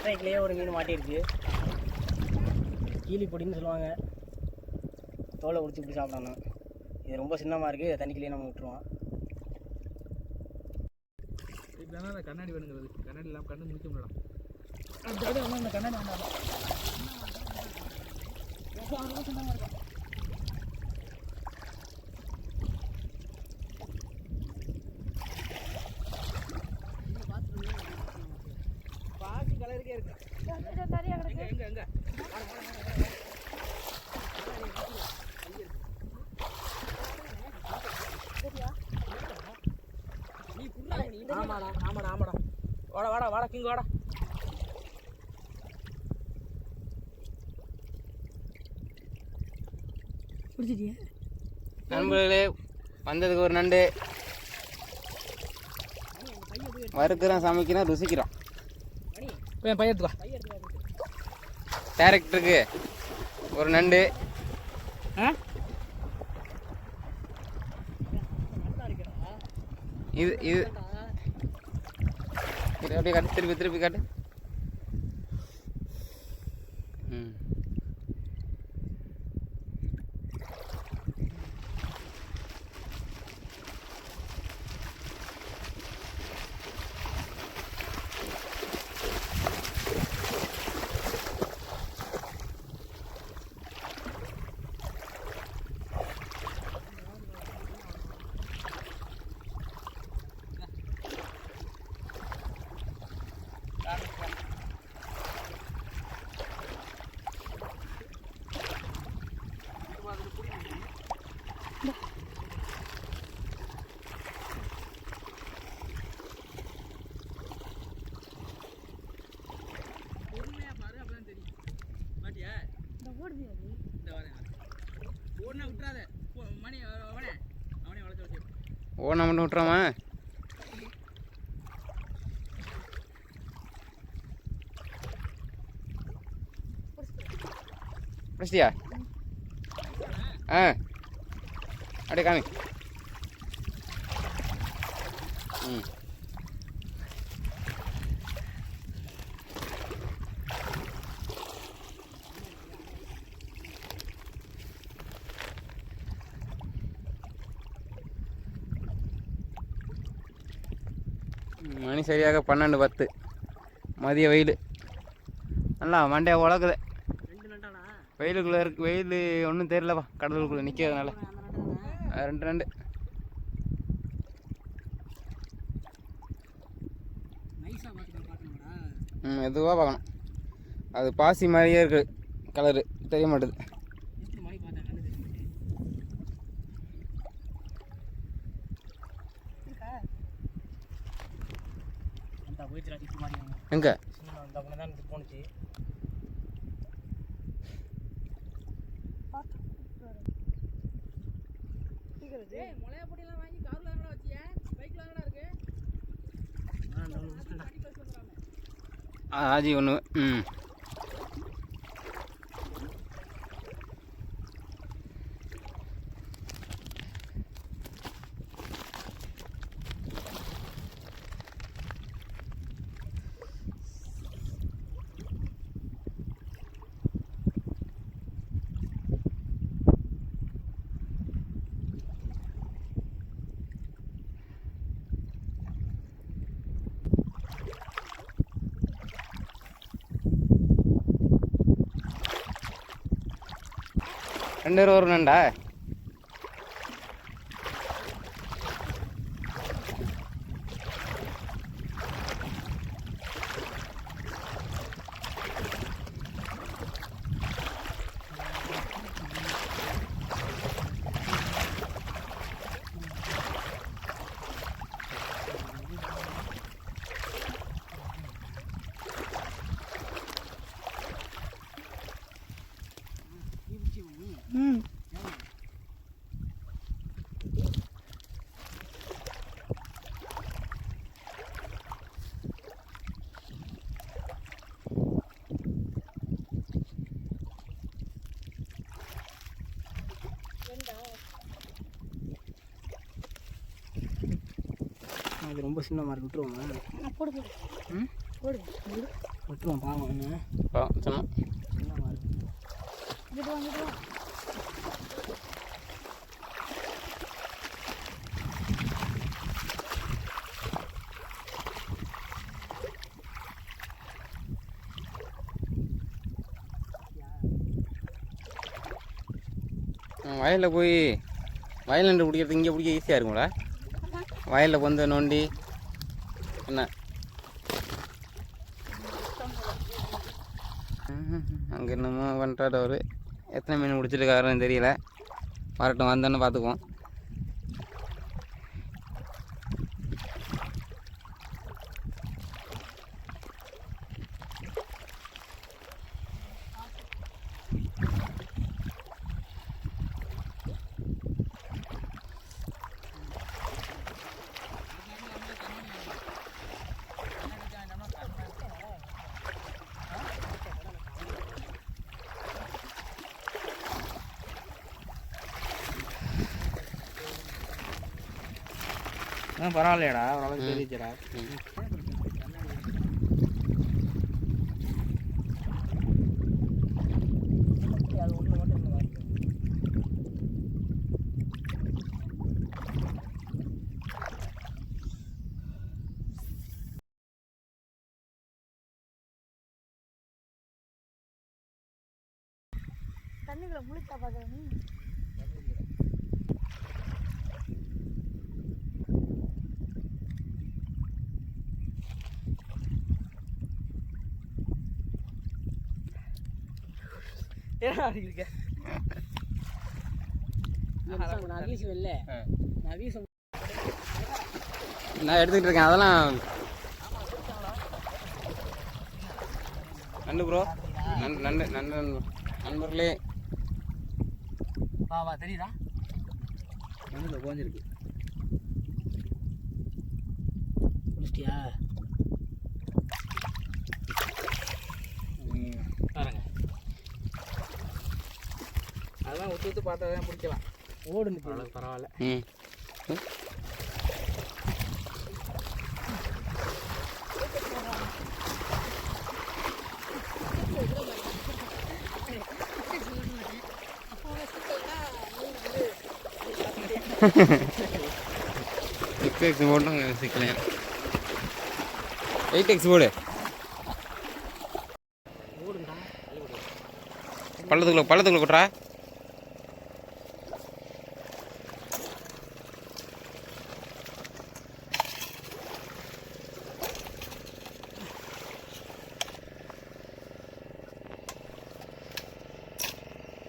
கட்டைக்குள்ளேயே ஒரு மீன் மாட்டிருச்சு. கீழி பொடின்னு சொல்லுவாங்க. தோலை உரிச்சு இப்படி சாப்பிடணும். இது ரொம்ப சின்னமாக இருக்குது. இதை தண்ணிக்குள்ளேயே நம்ம விட்டுருவோம். இதுதானே அந்த கண்ணாடி வேணுங்கிறது. கண்ணாடி இல்லாமல் கண்ணு முடிக்க முடியலாம். அந்த கண்ணாடி வேண்டாம். சின்னமாக இருக்கும். பாசி கலருக்கே இருக்கு. எங்க ஆமாடா ஆமாடா ஆமாடா. வாடா வாடா வாடா கிங்க வாடா. பிடிச்சிட்டியா நண்பர்களே? வந்ததுக்கு ஒரு நண்டு வறுக்கிறோம், சமைக்கிறோம், ருசிக்கிறோம். பையத்துவா டேரக்டருக்கு ஒரு நண்டு. இது இது அப்படியே காட்டு, திருப்பி திருப்பி காட்டு. ஓனா மட்டும் விட்டுறாமா? பிடிச்சியா? அப்படியே காமி. மணி சரியாக 12:10. மதிய வெயில் நல்லா மண்டையை உழக்குது. வெயிலுக்குள்ளே இருக்கு. வெயில் ஒன்றும் தெரியலப்பா. கடலுக்குள்ளே நிற்கிறதுனால 2 நண்டு. மெதுவாக பார்க்கணும். அது பாசி மாதிரியே இருக்குது. கலரு தெரிய மாட்டுது. எங்க போனுச்சு. ஆஜி ஒன்று. ரெண்டு பேரும் ஒரு நண்டா? அது ரொம்ப சின்னமாக இருக்கு. விட்டுருவோமா? போடு போடு. விட்டுருவோம் பாவம் என்ன சொன்னோம். சின்னமாக இருக்கு. வயலில் போய் வயல் நண்டு பிடிக்கிறது இங்கே பிடிக்க ஈஸியாக இருக்கும்ல. வயலில் வந்து நோண்டி என்ன அங்கே என்னமோ பண்ணுறாரு அவர். எத்தனை மீன் பிடிச்சிருக்காருன்னு தெரியல. வரட்டும், வந்தோன்னு பார்த்துக்குவோம். பரவாயில்லையடா, ஓரளவுக்கு தெரியுதுடா. அது ஒன்று மட்டும் இந்த மாதிரி தண்ணிக்குள்ள முழுக்கா பார்க்குற நீ. ஏன் அடிக்கிறீங்க? நான் வீசுவேன் இல்லை, நான் வீச நான் எடுத்துக்கிட்டு இருக்கேன். அதெல்லாம் நண்டு ப்ரோ, நண்டு நண்டு நண்பர்களே. வா வா தெரியுதா? மண்ணில் கோஞ்சிருக்கு. முடிச்சிட்டியா? பாருங்க, அதெல்லாம் ஒத்து ஒத்து பார்த்தா தான் பிடிக்கலாம். ஓடுன்னு அவ்வளோ பரவாயில்ல. ம் எக்ஸ் போட்டும் சிக்கலாம். 8x போடு. பள்ளத்துக்குள்ள கொட்டுறா.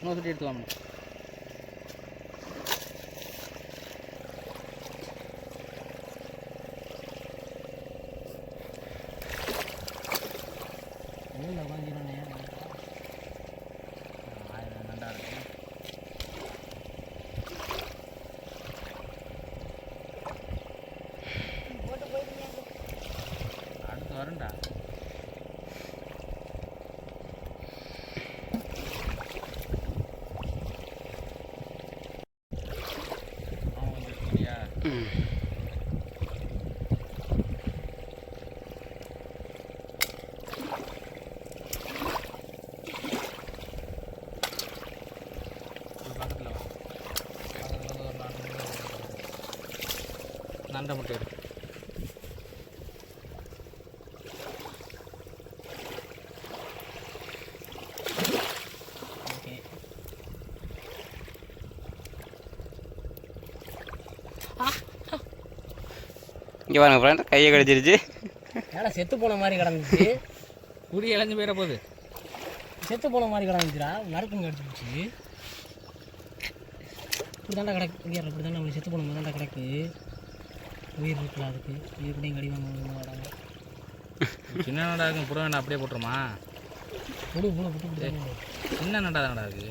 இன்னொரு சுட்டி எடுத்துவாங்க. என்ன உட்காந்துருந்தேன் நல்லா இருக்கு. அடுத்து வரண்டா. நண்டை மட்டும் எடு. ஓகே. இங்கே பாருங்க ஃப்ரெண்ட், கையை கடிச்சிருச்சு. ஏன்னா செத்து போன மாதிரி கிடந்துச்சு. குடி இளைஞ்சு போயிட போகுது. செத்து போன மாதிரி கிடந்துச்சுடா, நறுக்குங்க அடிச்சுச்சு. இப்படி தாண்டா கிடக்கு. இங்கே இப்படி தாண்டா அப்படி செத்து போன மாதிரி தாண்டா கிடக்கு. உயிர் இருக்குல்ல அதுக்கு, இது கூட கடி வாங்க வராங்க. சின்ன நடா இருக்கும், புற வேண்டாம் அப்படியே போட்டுருமா? புடு புடு புட்டு புட்டு. சின்ன நடா தானடா இருக்கு.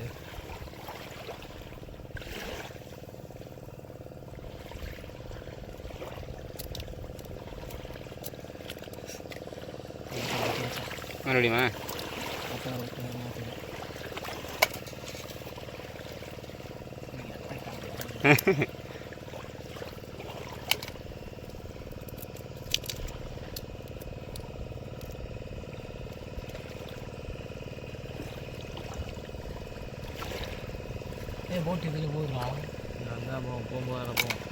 மறுபடியுமா? போட்டு இதில் போயிடலாம். அதான் போகும்போது அதில் போவோம்.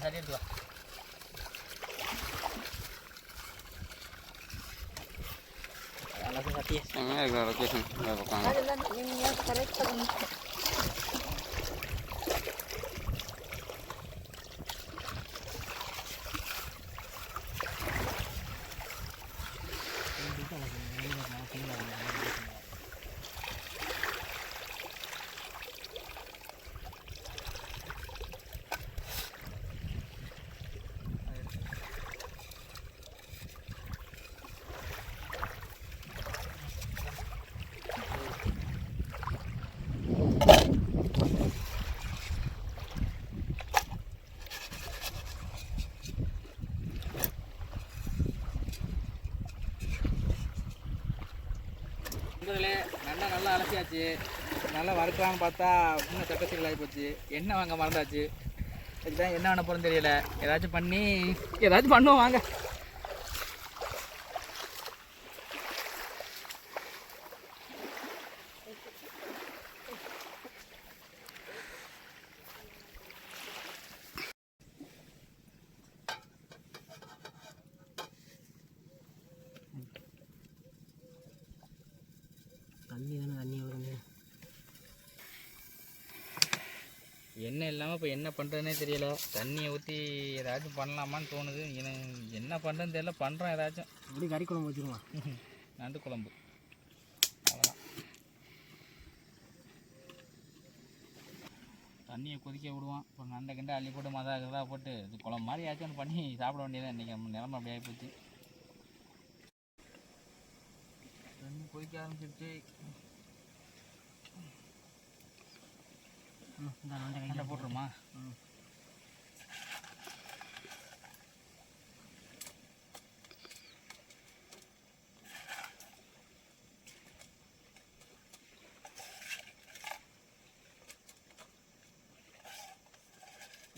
தட்டி எடுத்து வா. எல்லாத்தையும் தட்டி எங்கே இருக்கிற லொக்கேஷன் பக்கம் நல்லா அலசியாச்சு. நல்லா வறுக்கலான்னு பார்த்தா இன்னும் சக்கசீல் ஆகி போச்சு. எண்ணெய் வாங்க மறந்தாச்சு. இதுதான் என்ன பண்ண போகிறோன்னு தெரியல. ஏதாச்சும் பண்ணி ஏதாச்சும் பண்ணுவோம் வாங்க. தண்ணி வருங்க. எண்ணெய் இல்லாமல் இப்போ என்ன பண்ணுறதுனே தெரியல. தண்ணியை ஊற்றி ஏதாச்சும் பண்ணலாமான்னு தோணுது. என்ன பண்ணுறதுன்னு தெரியல. பண்ணுறோம் ஏதாச்சும். இப்படி கறி குழம்பு வச்சுருவான். நண்டு குழம்பு அவ்வளோதான். தண்ணியை கொதிக்க விடுவான். இப்போ நண்டை கிண்டை அள்ளி போட்டு மசாலா போட்டு இது குழம்பு மாதிரி ஆச்சும் ஒன்று பண்ணி சாப்பிட வேண்டியதான். இன்றைக்கி நம்ம நிலமை அப்படி ஆகிப்போச்சு. தண்ணி கொதிக்க ஆரம்பிச்சிருச்சு. இந்த நண்டை கையில் போட்டுருமா?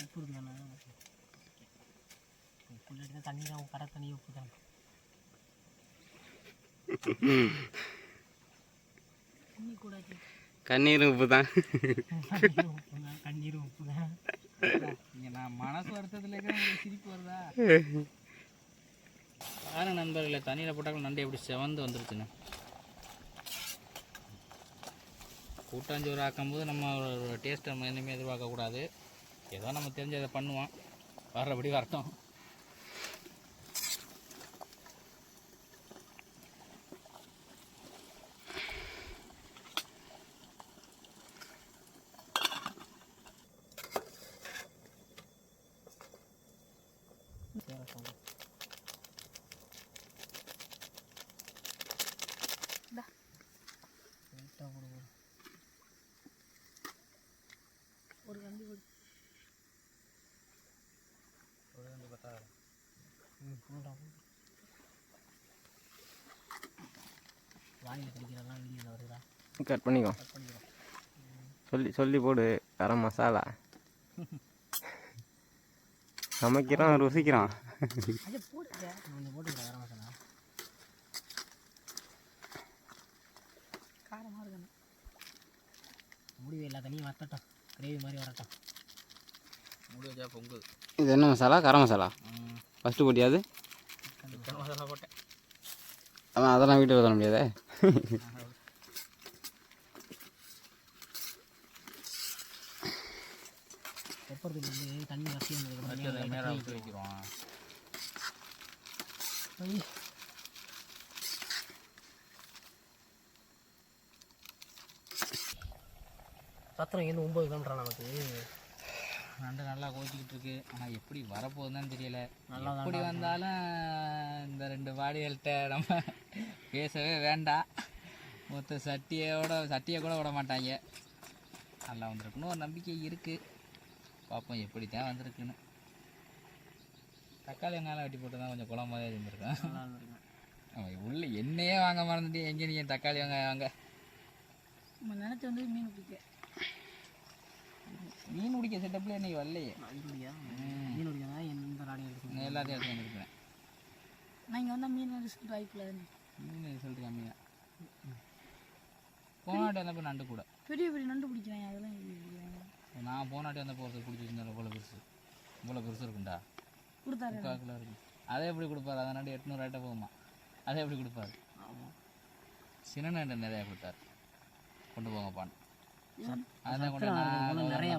உப்பு இருக்குதாண்ணா? உப்பு இல்லாட்டி தண்ணி தான், கடை தண்ணி உப்பு தான். தண்ணி கூட கண்ணீரும் உப்பு தான். கண்ணீரும் உப்பு தான். இங்கே நான் மனசு வருத்தத்தில் இருக்கிற சிரிப்பு வருதா? யாரும் நண்பர்களே, தண்ணியில் போட்டாலும் நண்டு எப்படி செவந்து வந்துருச்சுன்னு. கூட்டாஞ்சோறு ஆக்கும்போது நம்ம ஒரு டேஸ்ட்டை நம்ம இனிமேல் எதிர்பார்க்கக்கூடாது. ஏதோ நம்ம தெரிஞ்சதை பண்ணுவோம். வர்றபடி வரட்டும். ஒரு கம்பி வாயில் கடிக்கிறதெல்லாம் வீடியோவில் வருதா? கட் பண்ணிக்கோ. சொல்லி போடு. கரம் மசாலா சமைக்கிறோம், ருசிக்கிறோம். அது போட்டுக்க, கொஞ்சம் போட்டுக்கிறேன் கரம் மசாலா. காரமாக இருக்கணும். முடிவு எல்லா தண்ணியும் வத்தட்டும், கிரேவி மாதிரி வரட்டும். முடிவா பொங்குது. இது என்ன மசாலா? கரம் மசாலா ஃபஸ்ட்டு போட்டியாது? சிக்கன் மசாலா போட்டேன். அதான் அதெல்லாம் வீட்டில் தர முடியாதே. பெப்பருக்கு வந்து தண்ணி வத்தி வந்ததுக்கு மேலே ஊற்றி வைக்கிறோம். சத்திரம் இருந்து 9 கிலோமீட்டர் நமக்கு. நண்டு நல்லா கோச்சிக்கிட்டு இருக்கு. ஆனால் எப்படி வரப்போகுதுன்னு தெரியல. நல்லா எப்படி வந்தாலும் இந்த 2 வாடிகள்கிட்ட நம்ம பேசவே வேண்டாம். மொத்த சட்டியை கூட விட மாட்டாங்க. நல்லா வந்திருக்குன்னு ஒரு நம்பிக்கை இருக்குது. பார்ப்போம் எப்படி தான் வந்திருக்குன்னு. தக்காளி வெங்காயம் வெட்டி போட்டு தான் கொஞ்சம் குழம்பாவே இருந்திருக்கேன். அவன் உள்ள எண்ணெயே வாங்க மறந்துட்டு எங்கே நீங்கள் தக்காளி வெங்காயம் வாங்க. நம்ம நினச்சி வந்து மீன் பிடிக்க செட்டப்பில் இன்னைக்கு வரலையே. மீன் பிடிக்கா எந்த ராடி எடுத்து எல்லாத்தையும் எடுத்து வந்துருக்கேன். நான் இங்கே வந்தால் மீன் ரிசல்ட் வாய்ப்பில்லை. மீன் ரிசல்ட் கம்மியாக போனாட்டி வந்தப்போ நண்டு கூட பெரிய பெரிய நண்டு பிடிக்கிறேன். அதெல்லாம் நான் போனாட்டி வந்த போகிறது பிடிச்சிருந்தேன். இவ்வளோ பெருசு இருக்குண்டா. கொடுத்தாரு கிலோ இருக்கு. அதை எப்படி கொடுப்பாரு? அதை நண்டு 800 ரூபாய்ட்ட போகுமா? அதை எப்படி கொடுப்பாரு? சின்ன நண்டு நிறையா கொடுத்தாரு. கொண்டு போங்கப்பான்னு. அதான் கொண்டு நிறையா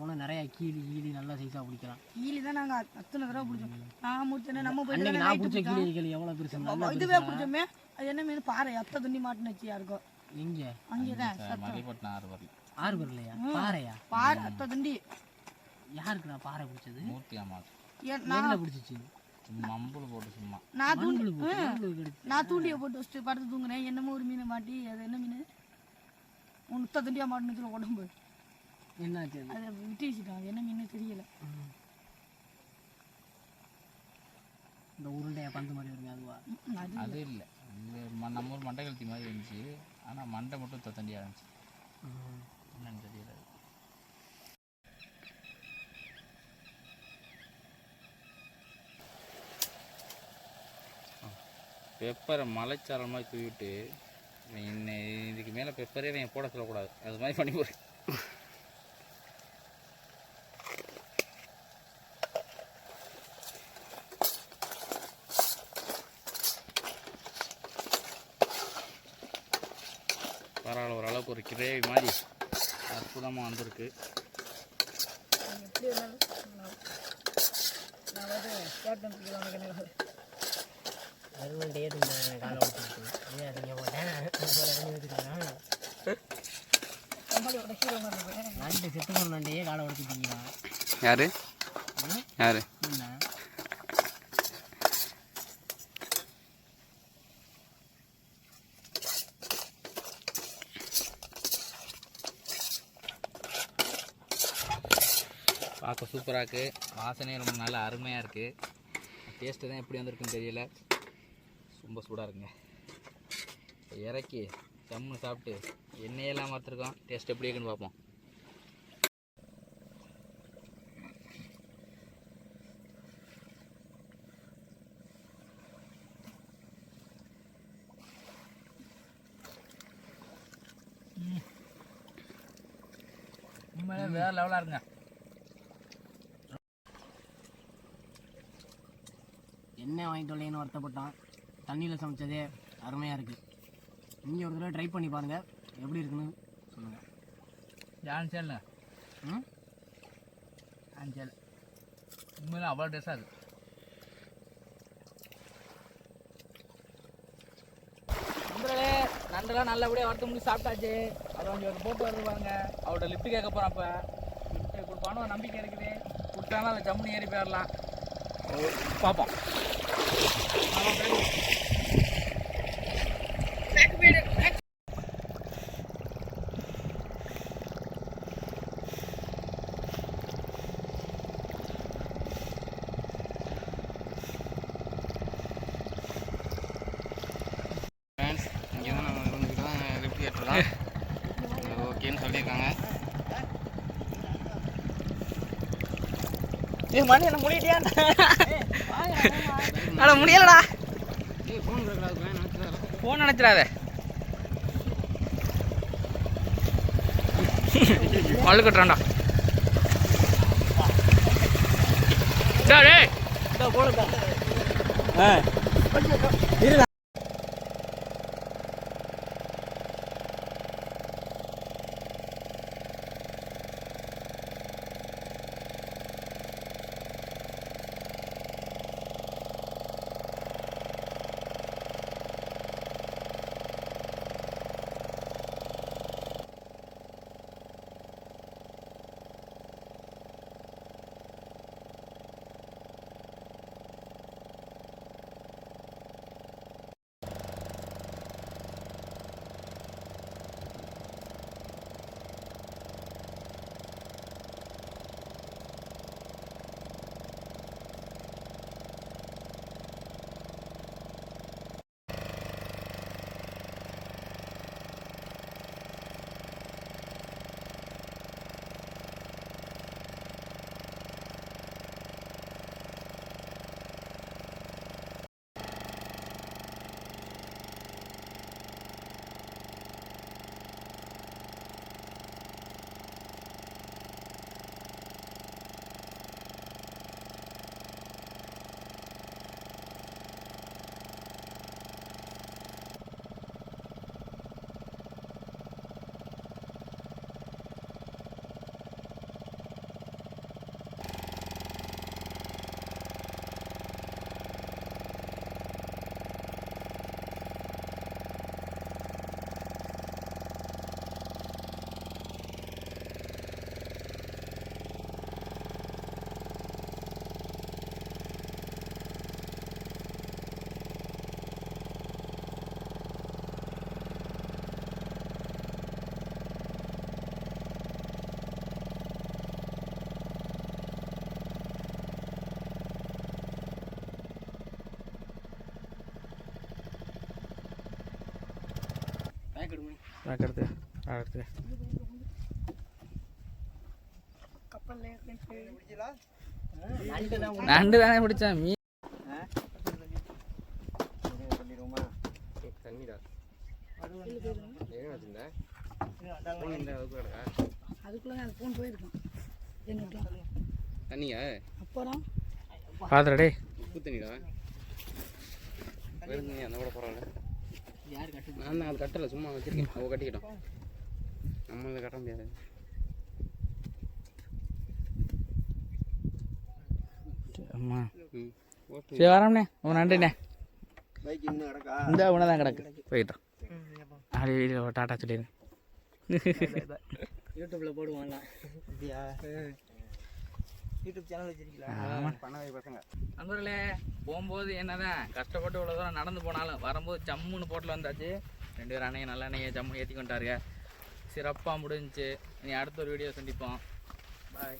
போனால் நிறையா கீழி நல்லா சைஸாக பிடிக்கலாம். கீழி தான் நாங்கள் அத்தனை தடவை பிடிச்சோம். நான் முடிச்சேன் நம்ம போய் நான் பிடிச்ச கீழி எவ்வளோ பெருசு இதுவே பிடிச்சோமே. அது என்ன மீன் பாறை அத்தை துண்டி மாட்டுன்னு வச்சு யாருக்கும் எங்கே அங்கே தான் மதிப்பட்டினம் 6 வரல. 6 வரலையா? பாறையா? பாறை அத்தை துண்டி. யாருக்குண்ணா பாறை பிடிச்சது? மூர்த்தி அம்மாவுக்கு. நான் பிடிச்சிச்சு. சும்மா மம்புள் போட்டு சும்மா நான் தூண்டியை போட்டு வச்சுட்டு படுத்து தூங்குறேன். என்னமோ ஒரு மீனை மாட்டி. அது என்ன மீன்? முத்த துண்டியாக மாட்டுன்னு உடம்பு என்னாச்சு? அதை விட்டு வச்சுட்டான். என்ன மீன் தெரியல. இந்த உருண்டையா பந்து மாதிரி வருங்க அதுவா? அது இல்லை. நம்ம ஊர் மண்டை கழுத்தி மாதிரி இருந்துச்சு. ஆனால் மண்டை மட்டும் தொத்தண்டியாக இருந்துச்சு. என்னன்னு தெரியல. பெப்பரை மலைச்சாரல் மாதிரி தூவிட்டு இதுக்கு மேலே பெப்பரே என் போட சொல்லக்கூடாது. அது மாதிரி பண்ணி போடு. பரவாயில்ல, ஓரளவுக்கு ஒரு கிரேவி மாதிரி அற்புதமாக வந்திருக்கு. நண்டு செத்து போன நண்டையே காலை உடச்சிட்டீங்களா? யாரு யாரு? பார்க்க சூப்பராக இருக்குது. வாசனையும் ரொம்ப நல்லா அருமையாக இருக்குது. டேஸ்ட்டு தான் எப்படி வந்திருக்குன்னு தெரியல. ரொம்ப சூடாக இருக்குங்க. இறக்கி ஜம்மு சாப்பிட்டு எண்ணெயெல்லாம் மறுத்துருக்கோம். டேஸ்ட் எப்படி இருக்குன்னு பார்ப்போம். உண்மையிலே வேறு லெவலாக இருக்குங்க. எண்ணெய் வாங்கிட்டு வரலேன்னு வருத்தப்பட்டான். தண்ணியில் சமைச்சதே அருமையாக இருக்குது. நீங்கள் ஒரு தடவை ட்ரை பண்ணி பாருங்கள், எப்படி இருக்குன்னு சொல்லுங்கள். ஜான்சேல் ஜான்சேல் உண்மையில அவ்வளோ டேஸ்டாக இருக்குது. நண்டெல்லாம் நல்லபடியாக வறுத்து முடிச்சு சாப்பிட்டாச்சு. அது கொஞ்சம் ஒரு போட்டு வருது பாருங்க. அவரோட லிஃப்ட் கேட்க போகிறோம். அப்போ லிஃப்ட் கொடுப்பானு ஒரு நம்பிக்கை இருக்குது. கொடுத்தாலும் அதை ஜம்முன்னு ஏறி போயிடலாம். பார்ப்போம். ஃப்ரெண்ட்ஸ், இங்கே தான் நம்ம இருந்துக்கிட்டு தான் லிஃப்ட் கேட்டுருக்கோம். ஓகேன்னு சொல்லியிருக்காங்க. மணி என்ன முடியட்டியா? அட முடியலடா. ஃபோன் நினச்சிடாத. மல்லு கட்டுறான்டா. டேய் பார்க்கறது அடுத்து நண்டு தானே பிடிச்சேன் மீன் தண்ணிடா அதுக்குள்ளே அந்த ஃபோன் போயிருக்கோம் என்ன தண்ணியா அப்புறம் பாத்துடே உப்பு தண்ணிடா வெறும் தண்ணி அந்த கூட பரவாயில்ல யார் கட்டு நான் தான் அது கட்டலை சும்மா வச்சிருக்கேன் அவள் கட்டிக்கிட்டோம் நம்மள கட்ட முடியாது அம்மா ம் ஓட்டு சரி வரோம்ண்ணே உன் நன்றிண்ணே பைக் இன்னும் கிடக்கா இந்த உன தான் கிடக்கு போயிட்டோம் அப்படி வீடியோ டாட்டா சொல்லிடுங்க யூடியூப்பில் போடுவோம்ல அப்படியா யூடியூப் சேனல் வச்சிருக்கீங்களா பண்ணவே பசங்க நண்பர்களே போகும்போது என்னதான் கஷ்டப்பட்டு இவ்வளோ தூரம் நடந்து போனாலும் வரும்போது ஜம்முன்னு போட்டில் வந்தாச்சு 2 பேர் அன்னையை நல்ல அன்னையை ஜம்மு ஏற்றி கொண்டாருங்க சிறப்பாக முடிஞ்சிச்சு இனி அடுத்த ஒரு வீடியோ சந்திப்போம் பாய்